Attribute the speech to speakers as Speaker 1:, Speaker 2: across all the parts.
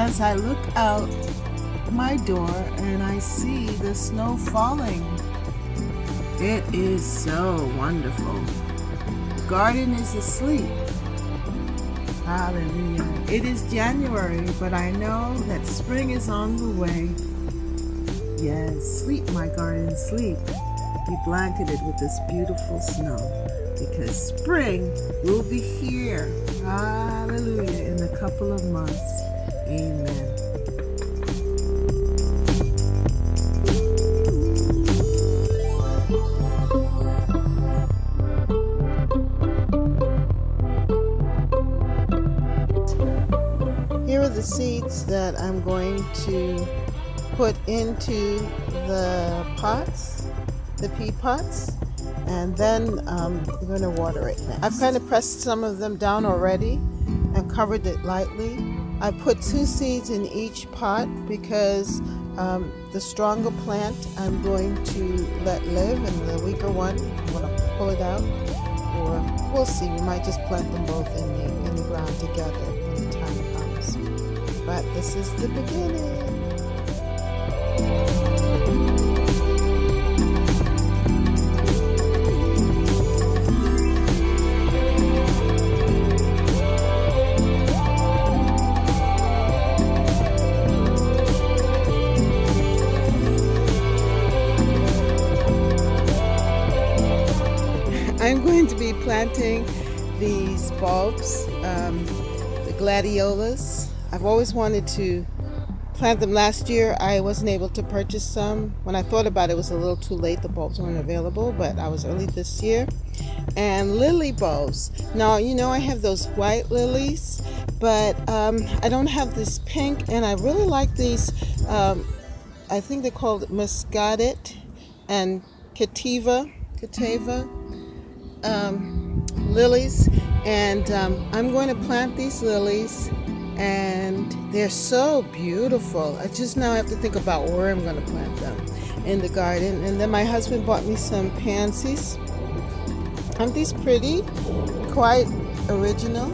Speaker 1: as I look out my door and I see the snow falling. It is so wonderful. The garden is asleep. Hallelujah. It is January, but I know that spring is on the way. Yes, sleep, my garden, sleep. Be blanketed with this beautiful snow, because spring will be here. Hallelujah. In a couple of months. Amen. Here are the seeds that I'm going to put into the pots, the pea pots, and then I'm going to water it next. I've kind of pressed some of them down already and covered it lightly. I put 2 seeds in each pot because the stronger plant I'm going to let live, and the weaker one I'm going to pull it out, or we'll see. We might just plant them both in the ground together when the time comes. But this is the beginning. I'm going to be planting these bulbs, the gladiolas. I've always wanted to plant them. Last year I wasn't able to purchase some. When I thought about it, it was a little too late. The bulbs weren't available, but I was early this year. And lily bulbs. Now, you know, I have those white lilies, but I don't have this pink, and I really like these. I think they're called muscadit and cattiva lilies, and I'm going to plant these lilies, and they're so beautiful. I just now have to think about where I'm going to plant them in the garden. And then my husband bought me some pansies. Aren't these pretty? Quite original.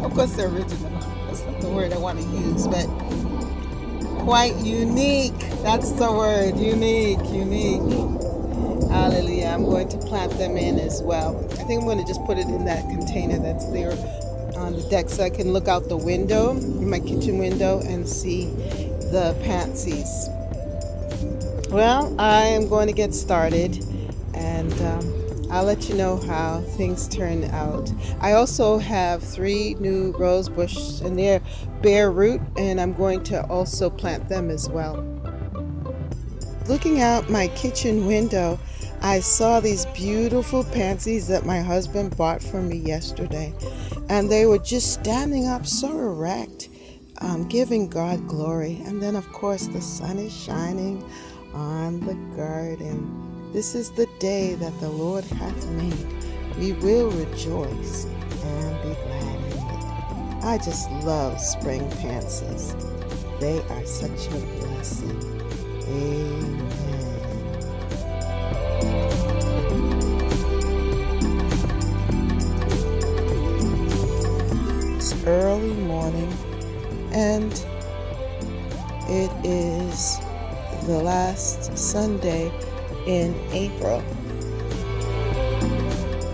Speaker 1: Of course they're original. That's not the word I want to use, but quite unique. That's the word. Unique. Hallelujah. I'm going to plant them in as well. I think I'm going to just put it in that container that's there on the deck so I can look out the window, in my kitchen window, and see the pansies. Well, I am going to get started, and I'll let you know how things turn out. I also have 3 new rose bushes, and they're bare root, and I'm going to also plant them as well. Looking out my kitchen window, I saw these beautiful pansies that my husband bought for me yesterday, and they were just standing up so erect, giving God glory. And then of course the sun is shining on the garden. This is the day that the Lord hath made. We will rejoice and be glad in it. I just love spring pansies. They are such a blessing. Amen. It's early morning, and it is the last Sunday in April.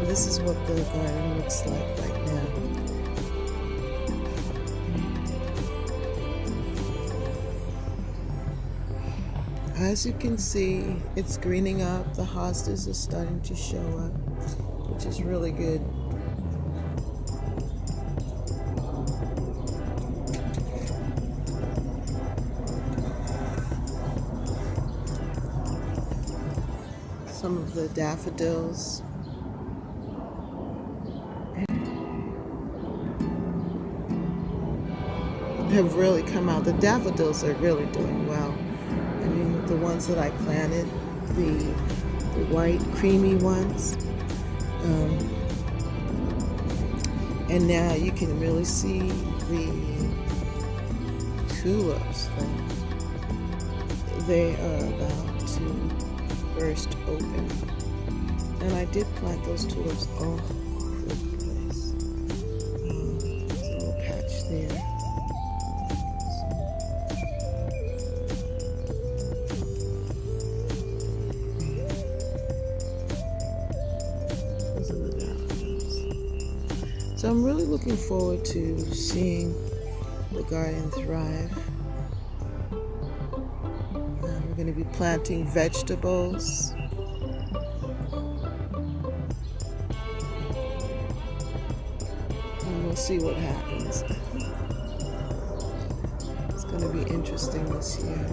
Speaker 1: This is what the garden looks like right now. As you can see, it's greening up. The hostas are starting to show up, which is really good. Some of the daffodils. Have really come out. The daffodils are really doing well. I mean, the ones that I planted, the white creamy ones, and now you can really see the tulips. They are about to burst open, and I did plant those tulips all over the place. There's a little patch there. So I'm really looking forward to seeing the garden thrive. We're going to be planting vegetables. And we'll see what happens. It's going to be interesting this year.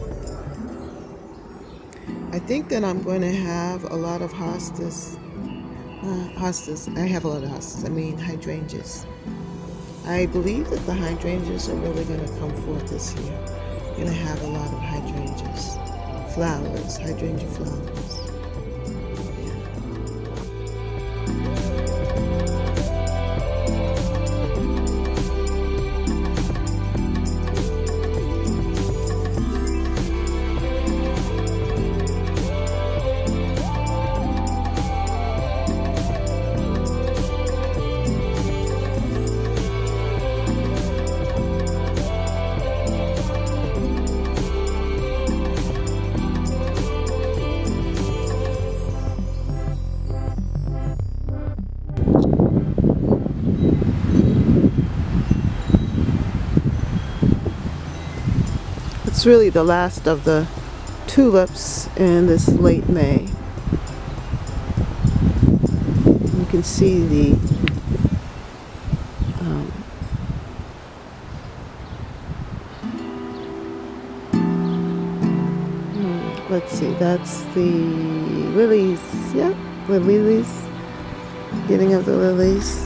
Speaker 1: I think that I'm going to have a lot of hostas. I have a lot of hostas. I mean hydrangeas. I believe that the hydrangeas are really going to come forth this year. We're going to have a lot of hydrangeas. Flowers, hydrangea flowers. It's really the last of the tulips in this late May. You can see the let's see, that's the lilies. Yeah, the lilies. Beginning of the lilies.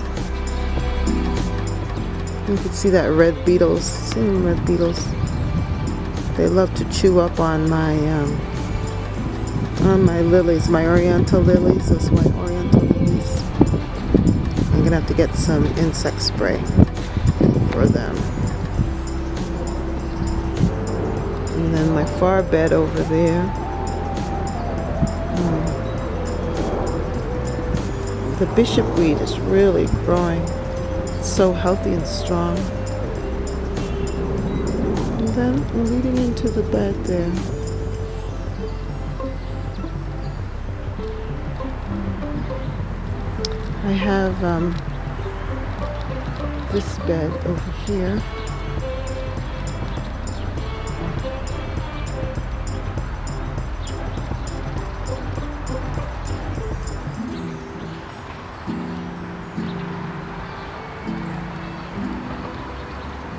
Speaker 1: You can see that red beetles. See them red beetles? They love to chew up on my lilies, my oriental lilies. Those white oriental lilies. I'm gonna have to get some insect spray for them. And then my far bed over there. The bishopweed is really growing. It's so healthy and strong. And then leading into the bed there. I have this bed over here.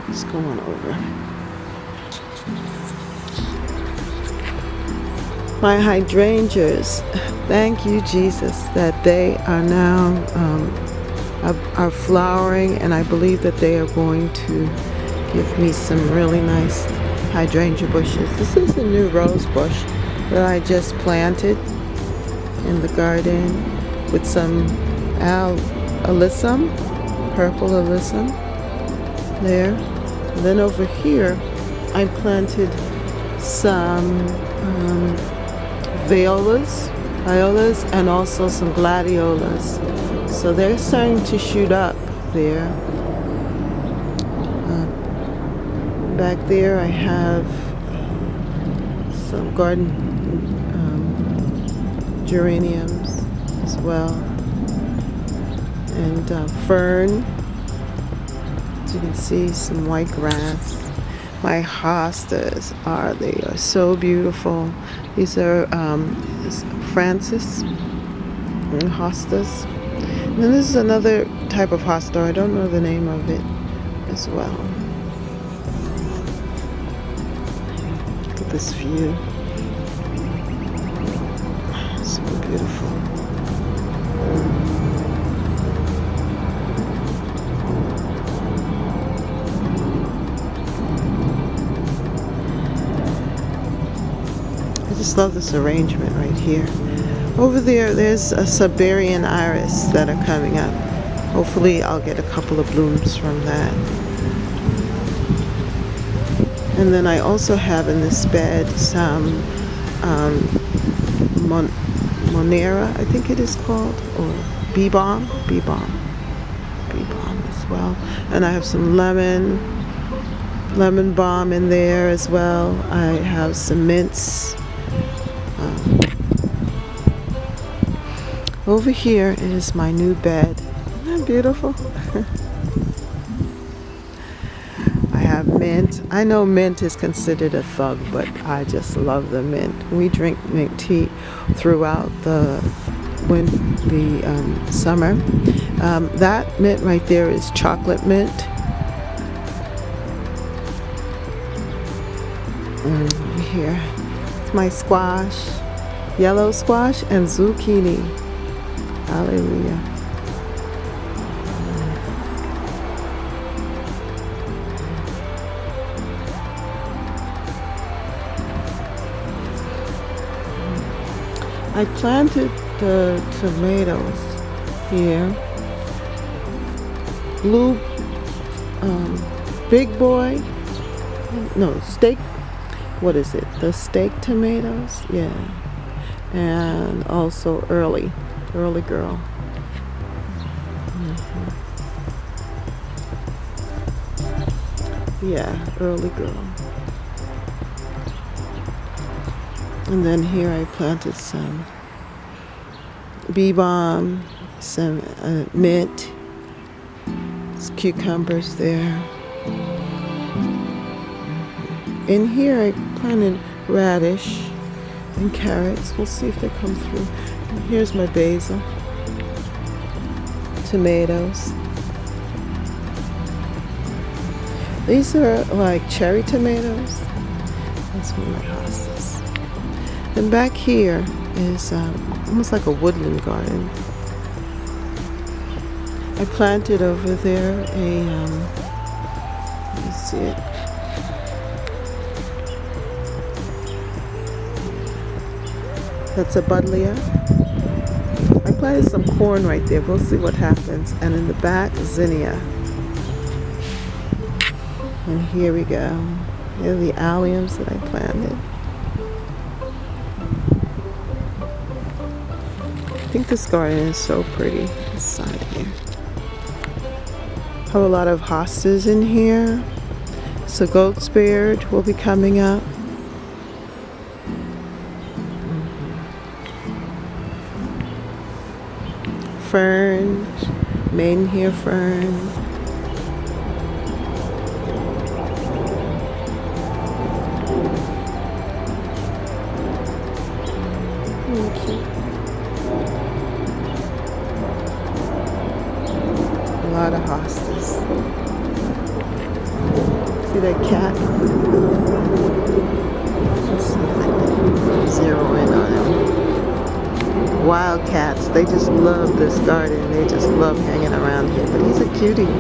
Speaker 1: Let's go on over. My hydrangeas, thank you, Jesus, that they are now are flowering, and I believe that they are going to give me some really nice hydrangea bushes. This is a new rose bush that I just planted in the garden with some alyssum, purple alyssum there. And then over here I planted some violas and also some gladiolas. So they're starting to shoot up there. Back there I have some garden geraniums as well, and fern. As you can see, some white grass. My hostas they are so beautiful. These are Francis hostas. And then this is another type of hosta. I don't know the name of it as well. Look at this view. So beautiful. I just love this arrangement right here. Over there's a Siberian iris that are coming up. Hopefully I'll get a couple of blooms from that. And then I also have in this bed some Monera, I think it is called, or bee balm as well. And I have some lemon balm in there as well. I have some mints. Over here is my new bed. Isn't that beautiful? mint. I know mint is considered a thug, but I just love the mint. We drink mint tea throughout the summer. That mint right there is chocolate mint. And over here, it's my squash, yellow squash and zucchini. Hallelujah. I planted the tomatoes here. Blue, big boy, no, steak, what is it? The steak tomatoes, yeah. And also early girl. Yeah, early girl. And then here I planted some bee balm, some mint, cucumbers there. In here I planted radish and carrots. We'll see if they come through. And here's my basil, tomatoes. These are like cherry tomatoes. That's one of my hostas. And back here is almost like a woodland garden. I planted over there let me see it. That's a buddleia. I planted some corn right there. We'll see what happens. And in the back, zinnia. And here we go. Here are the alliums that I planted. I think this garden is so pretty, this side here. Have a lot of hostas in here. So goat's beard will be coming up. Fern, maidenhair fern. A lot of hostas. See that cat? Let's see if I can zero in on him. Wildcats, they just love this garden. They just love hanging around here. But he's a cutie.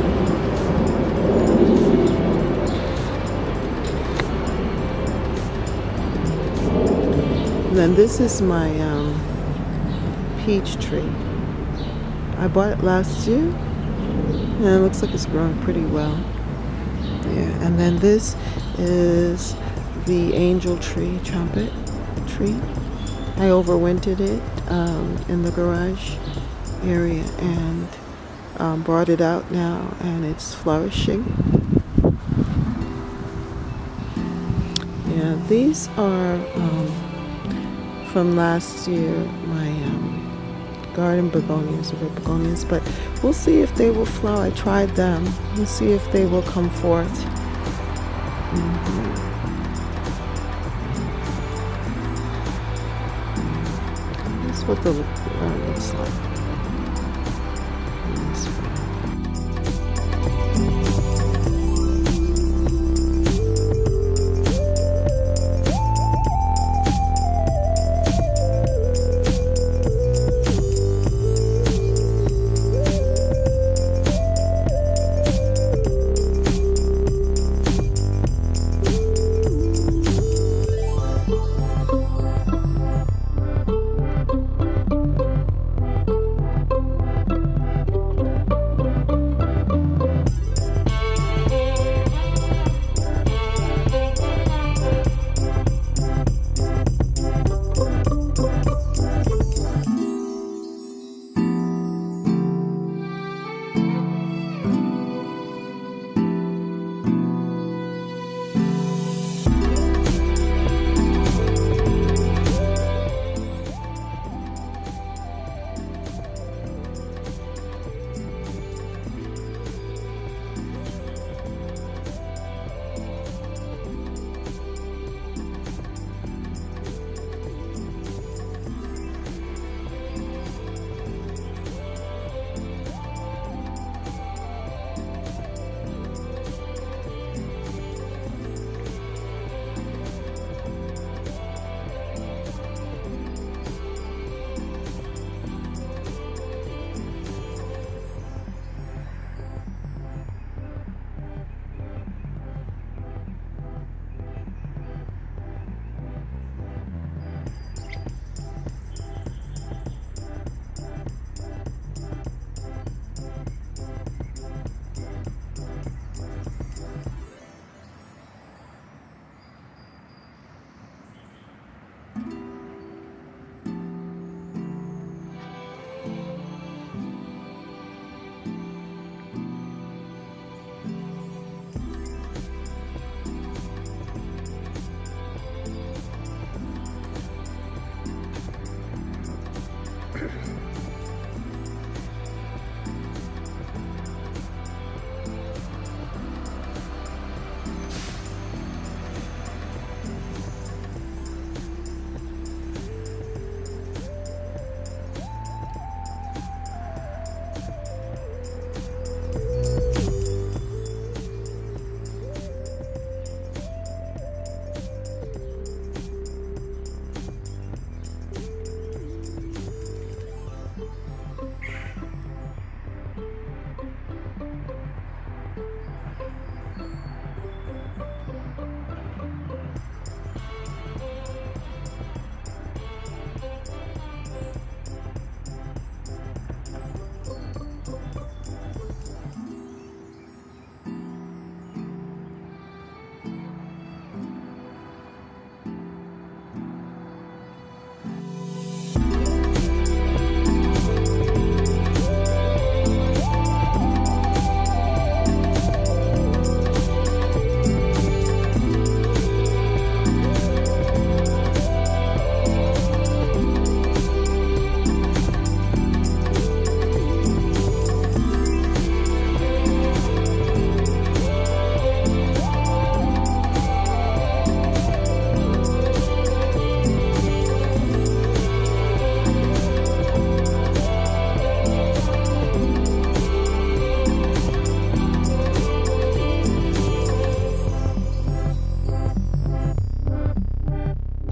Speaker 1: And then this is my peach tree. I bought it last year. And it looks like it's growing pretty well. Yeah, and then this is the angel tree, trumpet tree. I overwintered it in the garage area and brought it out now, and it's flourishing. Yeah, these are from last year, my garden begonias, or begonias, but we'll see if they will flower. I tried them. We'll see if they will come forth. That's what the looks like.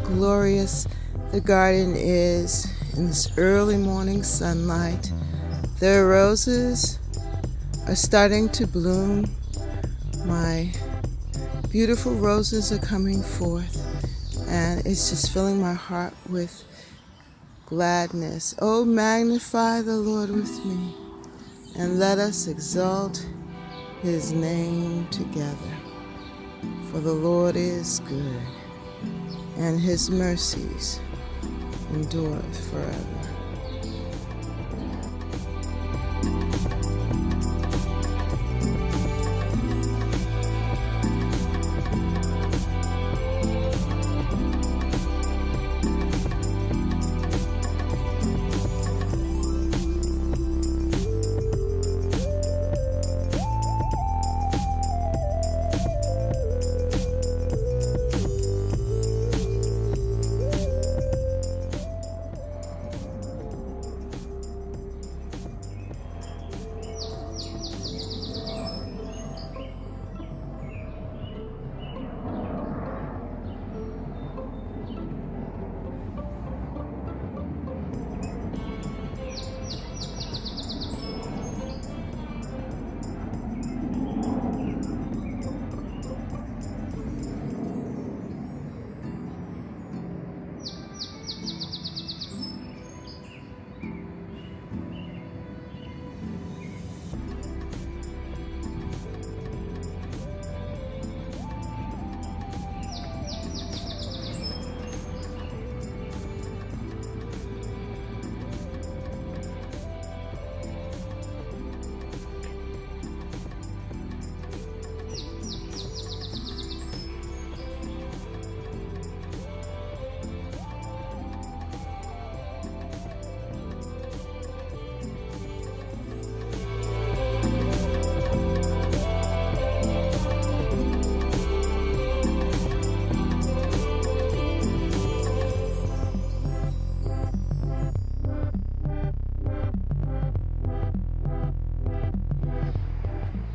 Speaker 1: glorious the garden is in this early morning sunlight. The roses are starting to bloom. My beautiful roses are coming forth, and it's just filling my heart with gladness. Oh, magnify the Lord with me, and let us exalt his name together. For the Lord is good, and his mercies endureth forever.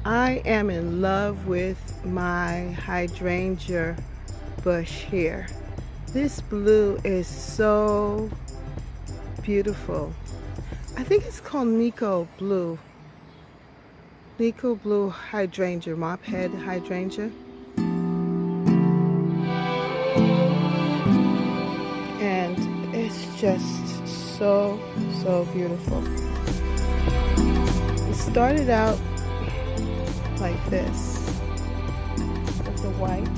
Speaker 1: I am in love with my hydrangea bush here. This blue is so beautiful. I think it's called Nico Blue. Nico Blue hydrangea, mop head hydrangea. And it's just so beautiful. It started out like this, with the white,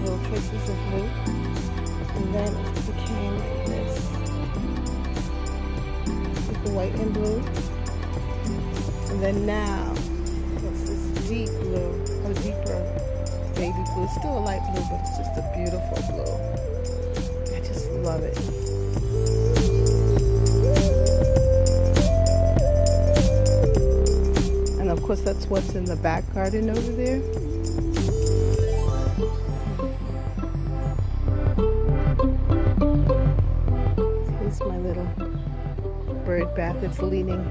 Speaker 1: little traces of blue, and then it became like this, with the white and blue, and then now it's this deep blue, a deeper baby blue, still a light blue, but it's just a beautiful blue. I just love it. Of course, that's what's in the back garden over there. Here's my little bird bath. It's leaning.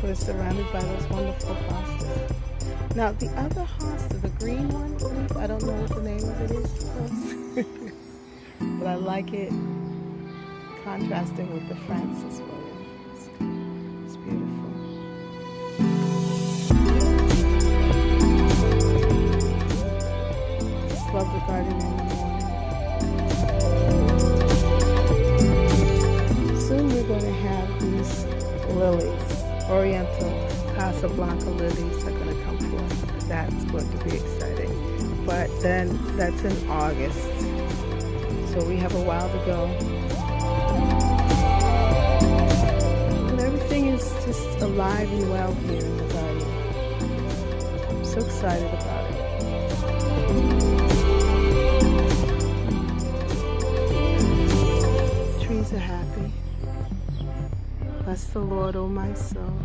Speaker 1: But it's surrounded by those wonderful hostas. Now, the other hosta, the green one, I don't know what the name of it is, of course. But I like it contrasting with the Francis one. Love the garden in the morning. Soon we're going to have these lilies, Oriental Casablanca lilies are going to come forth. That's going to be exciting. But then that's in August, so we have a while to go. And everything is just alive and well here in the garden. I'm so excited about it. Are happy. Bless the Lord, O my soul.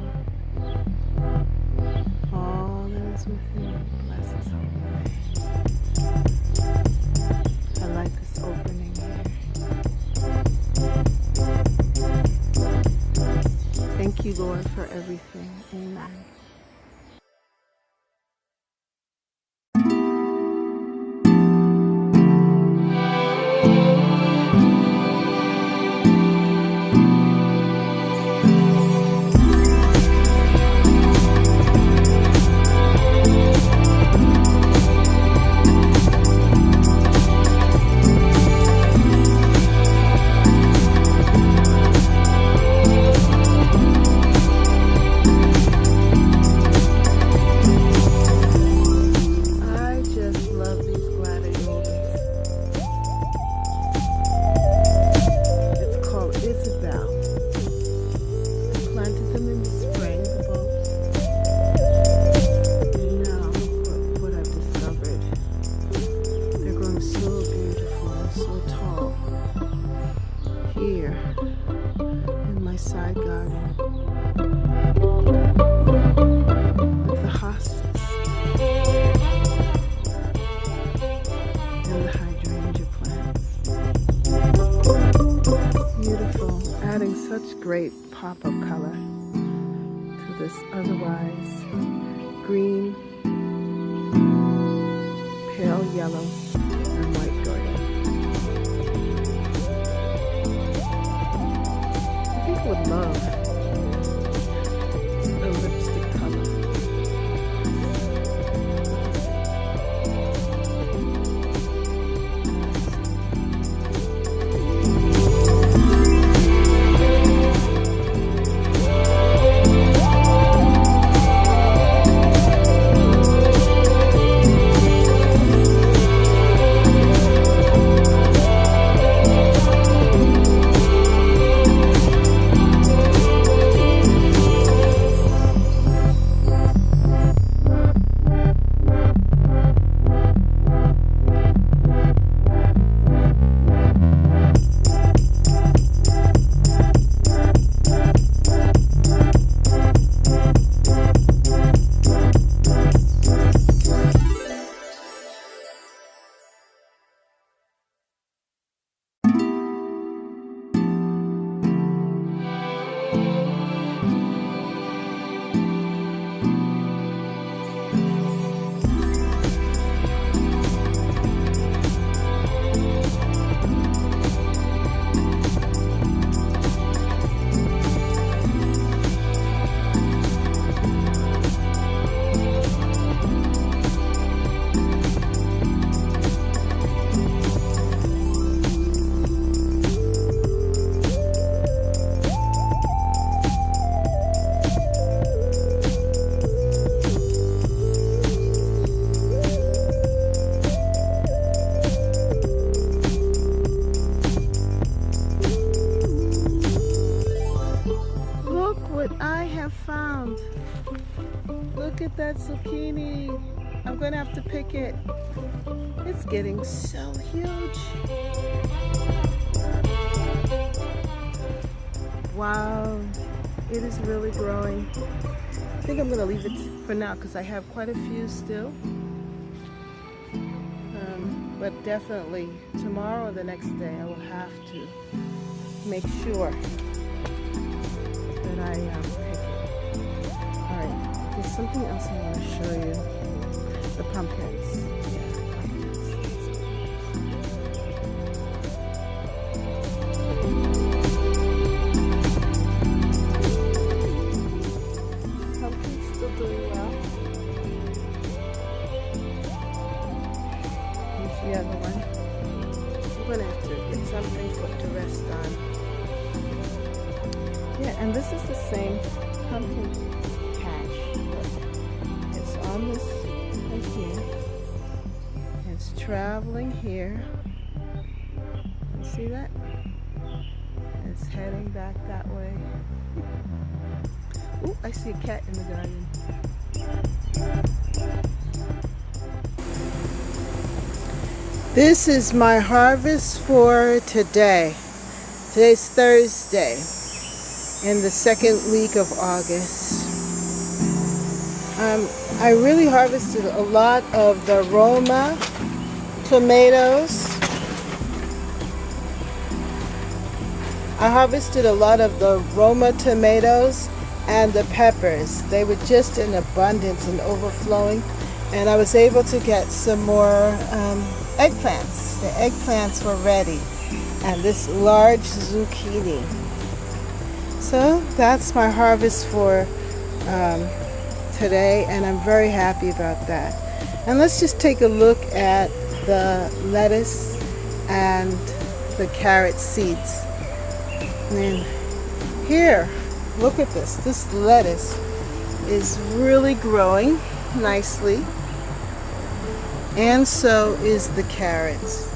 Speaker 1: All that is within me, bless his holy name. I like this opening here. Thank you, Lord, for everything. Amen. such great pop-up color to this otherwise green, pale yellow, and white garden. I think I would love a lipstick color. Found. Look at that zucchini. I'm gonna have to pick it. It's getting so huge. Wow, it is really growing. I think I'm gonna leave it for now because I have quite a few still. But definitely tomorrow or the next day I will have to make sure that I pick it. Alright, there's something else I want to show you. The pumpkins. Pumpkins still doing well. Here's the other one. I'm going to have to get something to rest on. Yeah, and this is the same pumpkin patch. It's on this right here. It's traveling here. You see that? It's heading back that way. Ooh, I see a cat in the garden. This is my harvest for today. Today's Thursday. In the second week of August. I really harvested a lot of the Roma tomatoes. I harvested a lot of the Roma tomatoes and the peppers. They were just in abundance and overflowing. And I was able to get some more eggplants. The eggplants were ready. And this large zucchini. So that's my harvest for today, and I'm very happy about that. And let's just take a look at the lettuce and the carrot seeds. And here, look at this. This lettuce is really growing nicely, and so is the carrots.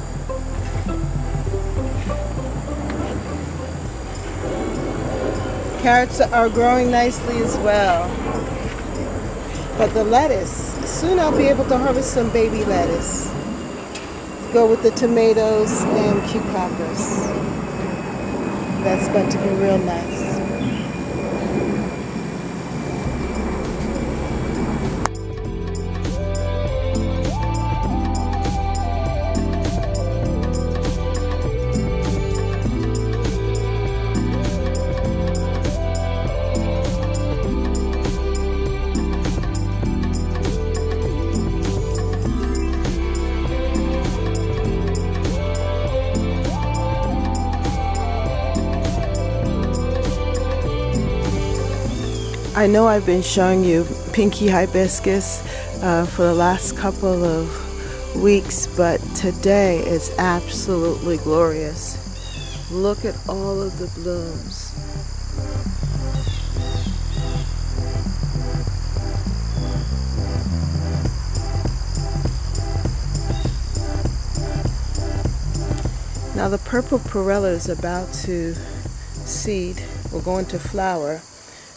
Speaker 1: Carrots are growing nicely as well. But the lettuce, soon I'll be able to harvest some baby lettuce. Go with the tomatoes and cucumbers. That's going to be real nice. I know I've been showing you pinky hibiscus for the last couple of weeks, but today is absolutely glorious. Look at all of the blooms. Now the purple perilla is about to seed or go into flower,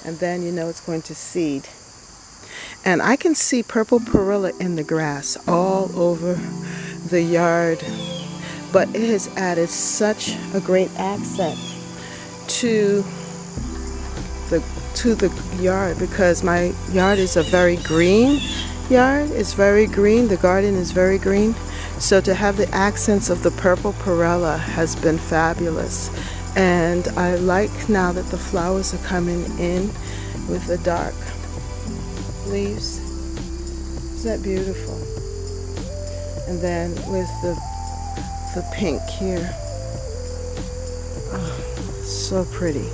Speaker 1: and then you know it's going to seed. And I can see purple perilla in the grass all over the yard, but it has added such a great accent to the yard, because my yard is a very green yard. It's very green. The garden is very green. So to have the accents of the purple perilla has been fabulous. And I like now that the flowers are coming in with the dark leaves. Isn't that beautiful? And then with the pink here. Oh, so pretty.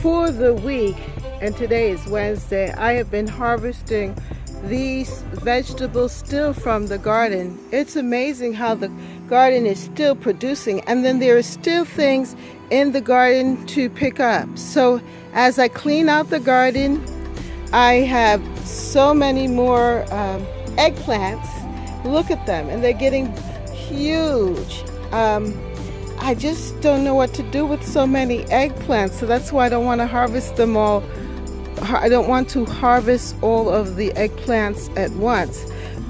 Speaker 1: For the week, and today is Wednesday, I have been harvesting these vegetables still from the garden. It's amazing how the garden is still producing, and then there are still things in the garden to pick up. So as I clean out the garden, I have so many more eggplants. Look at them, and they're getting huge. I just don't know what to do with so many eggplants, so that's why I don't want to harvest them all. I don't want to harvest all of the eggplants at once,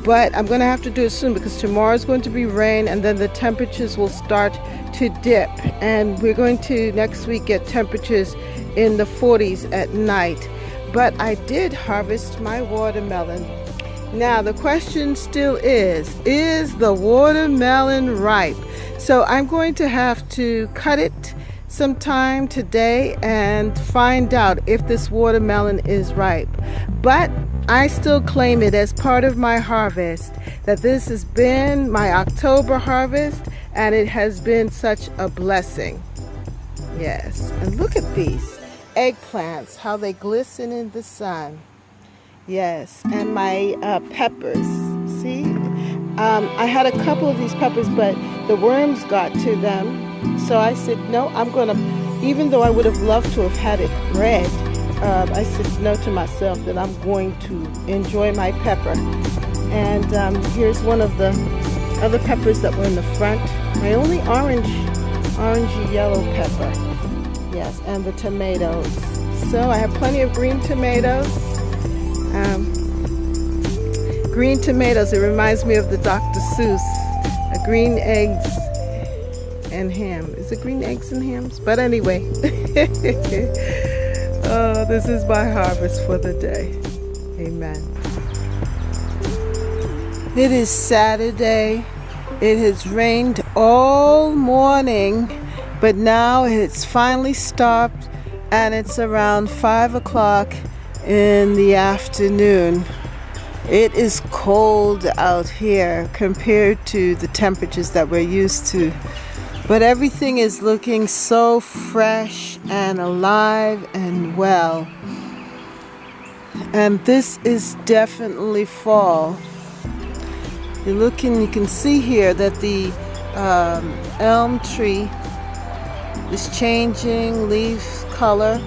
Speaker 1: but I'm going to have to do it soon because tomorrow is going to be rain, and then the temperatures will start to dip, and we're going to next week get temperatures in the 40s at night. But I did harvest my watermelon. Now the question still is the watermelon ripe? So I'm going to have to cut it sometime today and find out if this watermelon is ripe. But I still claim it as part of my harvest, that this has been my October harvest, and it has been such a blessing. Yes, and look at these eggplants, how they glisten in the sun. Yes, and my peppers, see? I had a couple of these peppers, but the worms got to them. So I said, no, I'm going to, even though I would have loved to have had it red, I said no to myself that I'm going to enjoy my pepper. And here's one of the other peppers that were in the front. My only orangey yellow pepper. Yes, and the tomatoes. So I have plenty of green tomatoes. Green tomatoes, it reminds me of the Dr. Seuss, green eggs and ham. Is it green eggs and hams? But anyway, oh, this is my harvest for the day. Amen. It is Saturday. It has rained all morning, but now it's finally stopped, and it's around 5 o'clock in the afternoon. It is cold out here compared to the temperatures that we're used to, but everything is looking so fresh and alive and well. And this is definitely fall. You can see here that the elm tree is changing leaf color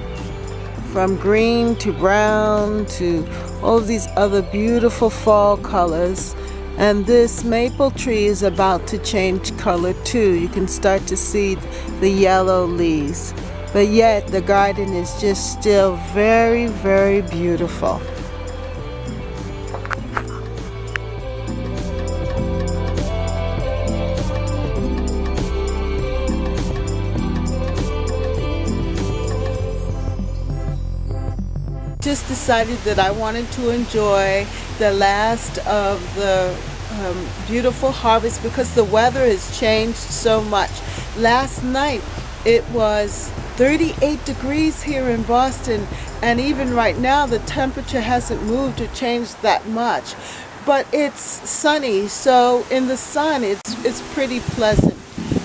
Speaker 1: from green to brown to all of these other beautiful fall colors. And this maple tree is about to change color too. You can start to see the yellow leaves. But yet the garden is just still very, very beautiful. Just decided that I wanted to enjoy the last of the beautiful harvest because the weather has changed so much. Last night it was 38 degrees here in Boston, and even right now the temperature hasn't moved or changed that much. But it's sunny, so in the sun it's pretty pleasant.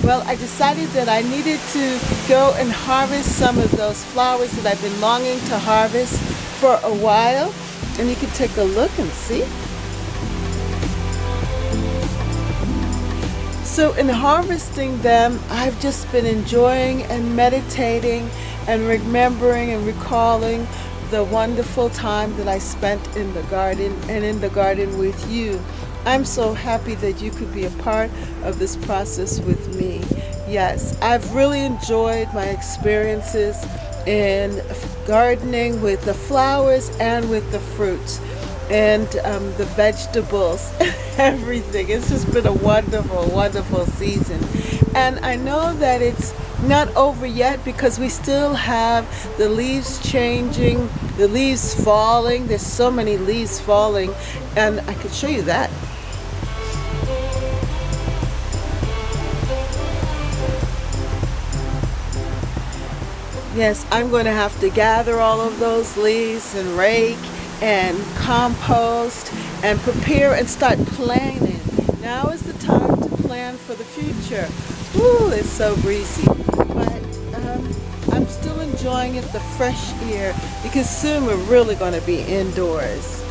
Speaker 1: Well, I decided that I needed to go and harvest some of those flowers that I've been longing to harvest for a while. And you can take a look and see. So in harvesting them, I've just been enjoying and meditating and remembering and recalling the wonderful time that I spent in the garden and in the garden with you. I'm so happy that you could be a part of this process with me. Yes, I've really enjoyed my experiences in gardening with the flowers and with the fruits and the vegetables, everything. It's just been a wonderful, wonderful season. And I know that it's not over yet because we still have the leaves changing, the leaves falling. There's so many leaves falling, and I could show you that. Yes, I'm going to have to gather all of those leaves and rake and compost and prepare and start planning. Now is the time to plan for the future. Ooh, it's so breezy. But I'm still enjoying it, the fresh air, because soon we're really going to be indoors.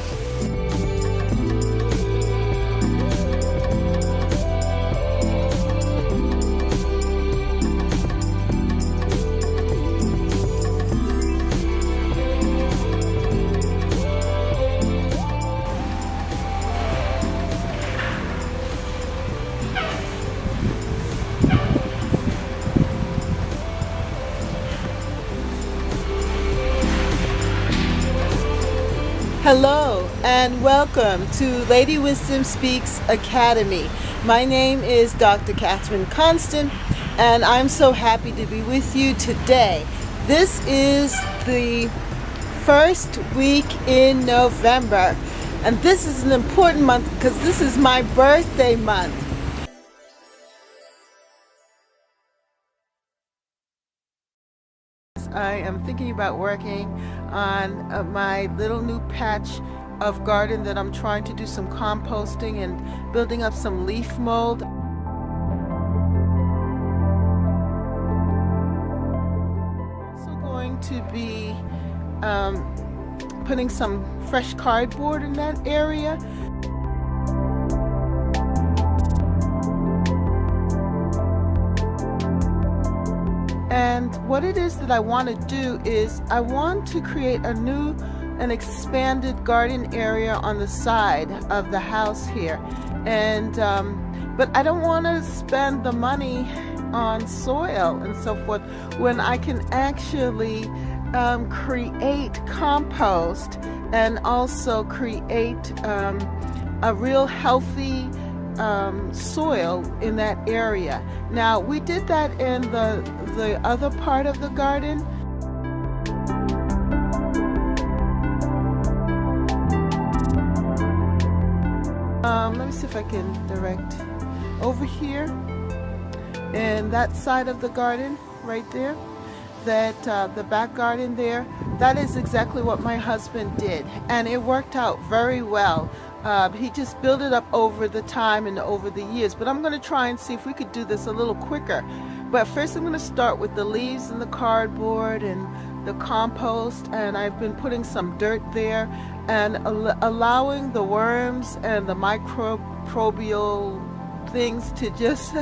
Speaker 1: Hello and welcome to Lady Wisdom Speaks Academy. My name is Dr. Catherine Constant, and I'm so happy to be with you today. This is the first week in November, and this is an important month because this is my birthday month. I am thinking about working on my little new patch of garden that I'm trying to do some composting and building up some leaf mold. I'm also going to be putting some fresh cardboard in that area. And what it is that I want to do is I want to create a new and expanded garden area on the side of the house here. And but I don't want to spend the money on soil and so forth when I can actually create compost and also create a real healthy soil in that area. Now we did that in the other part of the garden. Let me see if I can direct over here and that side of the garden right there, that the back garden there, that is exactly what my husband did, and it worked out very well. He just built it up over the time and over the years, but I'm going to try and see if we could do this a little quicker. But first I'm going to start with the leaves and the cardboard and the compost, and I've been putting some dirt there and allowing the worms and the microbial things to just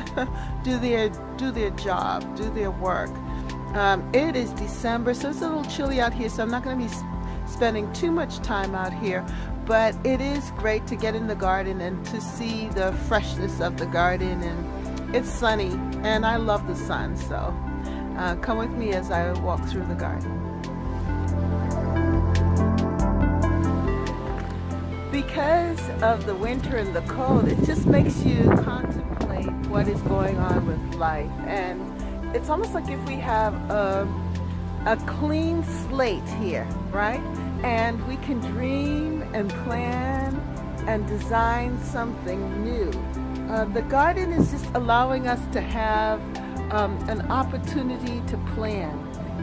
Speaker 1: do their job, do their work. It is December, so it's a little chilly out here, so I'm not going to be spending too much time out here, but it is great to get in the garden and to see the freshness of the garden, and it's sunny and I love the sun, so come with me as I walk through the garden. Because of the winter and the cold, it just makes you contemplate what is going on with life, and it's almost like if we have a clean slate here, right? And we can dream and plan and design something new. The garden is just allowing us to have an opportunity to plan.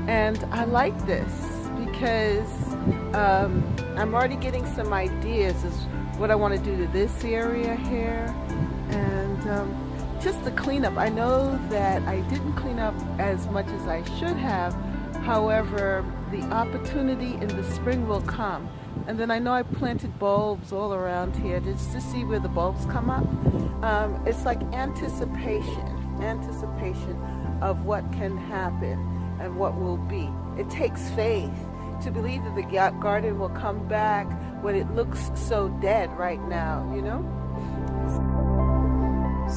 Speaker 1: And I like this because I'm already getting some ideas as what I want to do to this area here. And just the cleanup. I know that I didn't clean up as much as I should have. However, the opportunity in the spring will come. And then I know I planted bulbs all around here just to see where the bulbs come up. It's like anticipation of what can happen and what will be. It takes faith to believe that the garden will come back when it looks so dead right now, you know?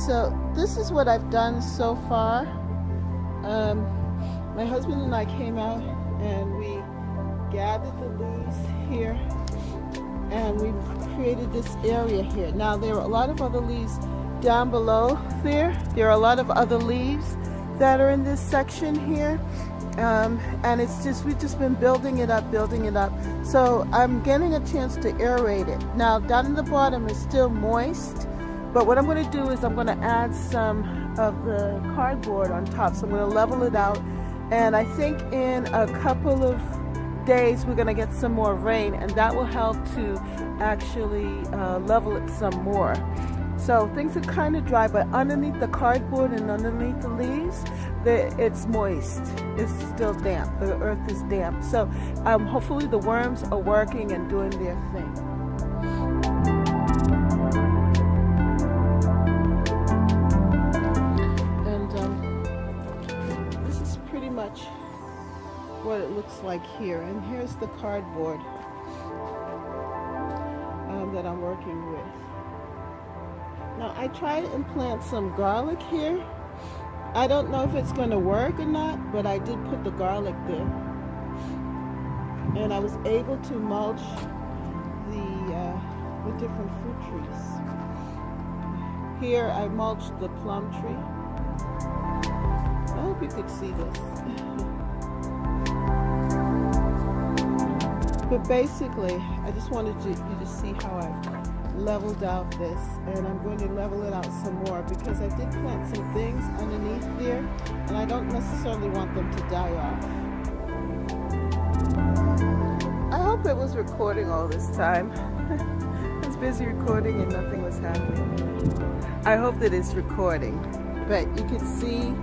Speaker 1: So this is what I've done so far. My husband and I came out and we gathered the leaves here and we created this area here. Now there are a lot of other leaves down below there. There are a lot of other leaves that are in this section here. And it's just, we've just been building it up. So I'm getting a chance to aerate it. Now down in the bottom is still moist, but what I'm going to do is I'm going to add some of the cardboard on top. So I'm going to level it out. And I think in a couple of days we're going to get some more rain, and that will help to actually level it some more. So things are kind of dry, but underneath the cardboard and underneath the leaves, it's moist. It's still damp. The earth is damp. So hopefully the worms are working and doing their thing. And this is pretty much what it looks like here. And here's the cardboard that I'm working with. Now I tried to implant some garlic here. I don't know if it's going to work or not, but I did put the garlic there. And I was able to mulch the different fruit trees. Here I mulched the plum tree. I hope you could see this. But basically, I just wanted you to see how I've leveled out this, and I'm going to level it out some more because I did plant some things underneath there, and I don't necessarily want them to die off. I hope it was recording all this time. I was busy recording and nothing was happening. I hope that it's recording, but you can see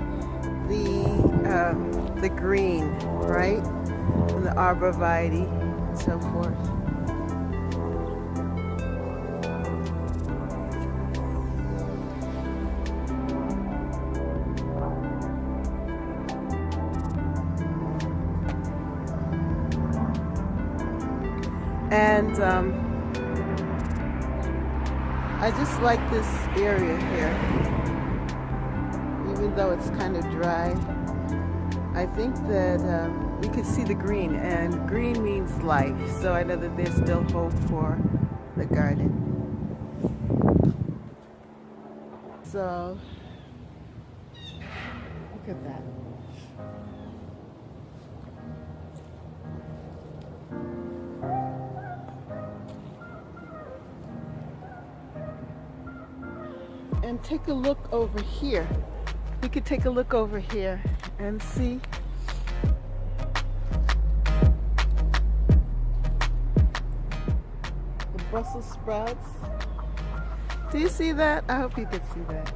Speaker 1: the green, right? And the arborvitae and so forth. And I just like this area here, even though it's kind of dry. I think that we could see the green, and green means life, so I know that there's still hope for the garden. So look at that. And take a look over here. We could take a look over here and see the Brussels sprouts. Do you see that? I hope you could see that.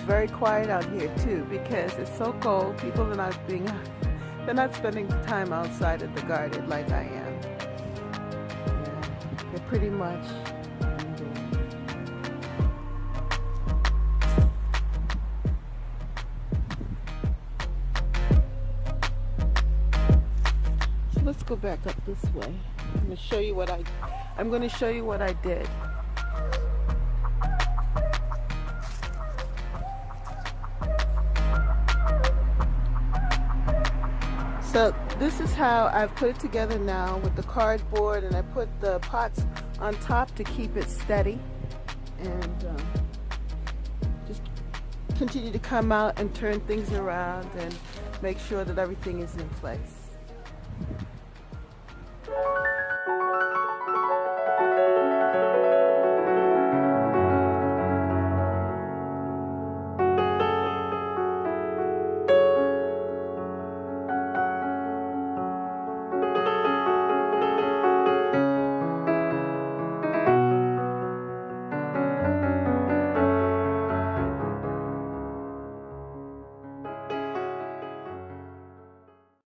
Speaker 1: Very quiet out here too because it's so cold. People are not they're not spending time outside of the garden like I am. Yeah, they're pretty much indoors. So let's go back up this way. I'm going to show you what I did. So this is how I've put it together now with the cardboard, and I put the pots on top to keep it steady, and just continue to come out and turn things around and make sure that everything is in place.